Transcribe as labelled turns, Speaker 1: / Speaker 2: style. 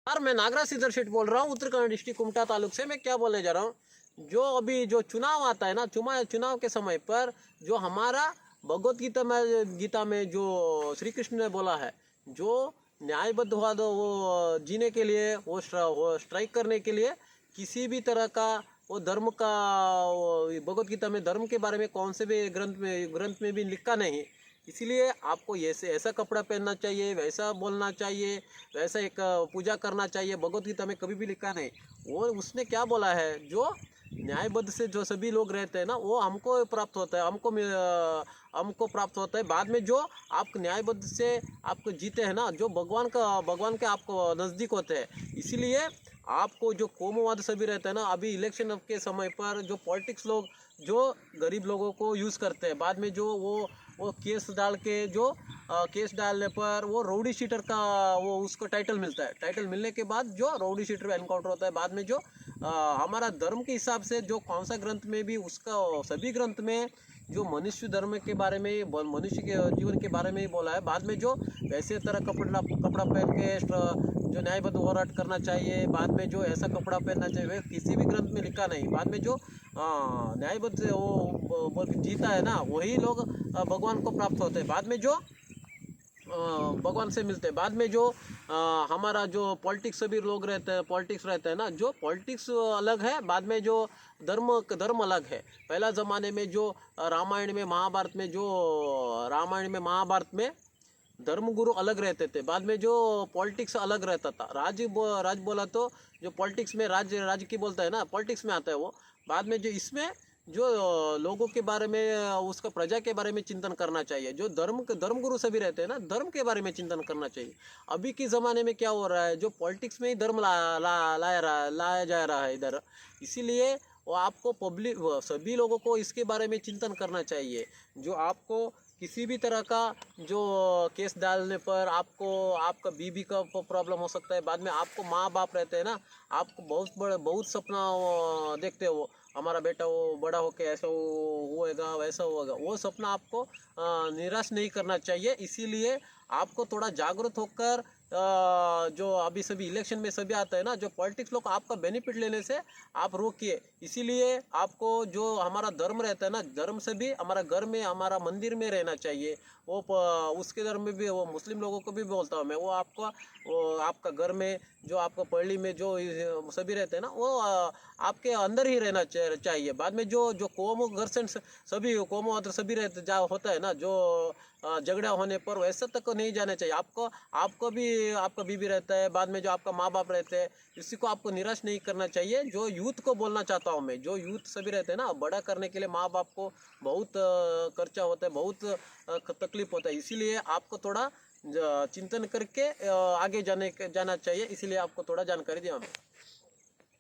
Speaker 1: यार मैं नागराज सिद्धर शेठ बोल रहा हूँ, उत्तराखंड डिस्ट्रिक्ट कुमटा तालुक से। मैं क्या बोलने जा रहा हूँ, जो अभी जो चुनाव आता है ना, चुनाव के समय पर जो हमारा भगवत गीता में जो श्री कृष्ण ने बोला है, जो न्यायबद्ध हुआ दो वो जीने के लिए, वो स्ट्राइक करने के लिए किसी भी तरह का वो धर्म का, भगवत गीता में धर्म के बारे में कौन से भी ग्रंथ में भी लिखा नहीं। इसीलिए आपको ऐसा कपड़ा पहनना चाहिए, वैसा बोलना चाहिए, वैसा एक पूजा करना चाहिए। भगवत गीता में कभी भी लिखा नहीं। वो उसने क्या बोला है, जो न्यायबद्ध से जो सभी लोग रहते हैं ना, वो हमको प्राप्त होता है, हमको प्राप्त होता है। बाद में जो आप न्यायबद्ध से आपको जीते हैं ना, जो भगवान के आपको नज़दीक होते हैं। इसीलिए आपको जो कोमुवाद सभी रहता है ना, अभी इलेक्शन के समय पर जो पॉलिटिक्स लोग जो गरीब लोगों को यूज़ करते हैं, बाद में जो वो केस डाल के, जो केस डालने पर वो रउडी शीटर का वो उसको टाइटल मिलता है। टाइटल मिलने के बाद जो रउडी शीटर एनकाउंटर होता है। बाद में जो हमारा धर्म के हिसाब से जो कौन सा ग्रंथ में भी उसका, सभी ग्रंथ में जो मनुष्य धर्म के बारे में, मनुष्य के जीवन के बारे में ही बोला है। बाद में जो वैसे तरह कपड़ा पहन के जो न्यायबद्ध होराट करना चाहिए, बाद में जो ऐसा कपड़ा पहनना चाहिए, किसी भी ग्रंथ में लिखा नहीं। बाद में जो न्यायबद्ध से वो जीता है ना, वही लोग भगवान को प्राप्त होते हैं। बाद में जो भगवान से मिलते हैं। बाद में जो हमारा जो पॉलिटिक्स सभी लोग रहते हैं, पॉलिटिक्स रहते हैं ना, जो पॉलिटिक्स अलग है। बाद में जो धर्म अलग है। पहला ज़माने में जो रामायण में महाभारत में धर्मगुरु अलग रहते थे। बाद में जो पॉलिटिक्स अलग रहता था। राज बोला तो जो पॉलिटिक्स में राज की बोलता है ना, पॉलिटिक्स में आता है वो। बाद में जो इसमें जो लोगों के बारे में, उसका प्रजा के बारे में चिंतन करना चाहिए। जो धर्मगुरु सभी रहते हैं ना, धर्म के बारे में चिंतन करना चाहिए। अभी के ज़माने में क्या हो रहा है, जो पॉलिटिक्स में ही धर्म लाया जा रहा है इधर। इसीलिए वो आपको सभी लोगों को इसके बारे में चिंतन करना चाहिए। जो आपको किसी भी तरह का जो केस डालने पर आपका बीबी का प्रॉब्लम हो सकता है। बाद में आपको माँ बाप रहते हैं ना, आपको बहुत सपना देखते हो, हमारा बेटा वो बड़ा होके ऐसा होएगा, वैसा होगा। वो सपना आपको निराश नहीं करना चाहिए। इसीलिए आपको थोड़ा जागरूक होकर जो अभी सभी इलेक्शन में सभी आता है ना, जो पॉलिटिक्स लोग आपका बेनिफिट लेने से आप रोकिए। इसीलिए आपको जो हमारा धर्म रहता है ना, धर्म से भी हमारा घर में, हमारा मंदिर में रहना चाहिए। उसके धर्म में भी, वो मुस्लिम लोगों को भी बोलता हूँ मैं, वो आपका घर में, जो आपका पल्ली में जो सभी रहते हैं ना, वो आपके अंदर ही रहना चाहिए। बाद में जो कौम घर्षण सभी कौमों सभी रहते होता है ना, जो झगड़ा होने पर वैसे तक नहीं जाना चाहिए। आपको भी आपका बीबी रहता है, बाद में जो आपका माँ बाप रहते हैं, इसी को आपको निराश नहीं करना चाहिए। जो यूथ को बोलना चाहता हूँ मैं, जो यूथ सभी रहते हैं ना, बड़ा करने के लिए माँ बाप को बहुत खर्चा होता है, बहुत तकलीफ होता है। इसीलिए आपको थोड़ा चिंतन करके आगे जाना चाहिए। इसीलिए आपको थोड़ा जानकारी दिया मैं।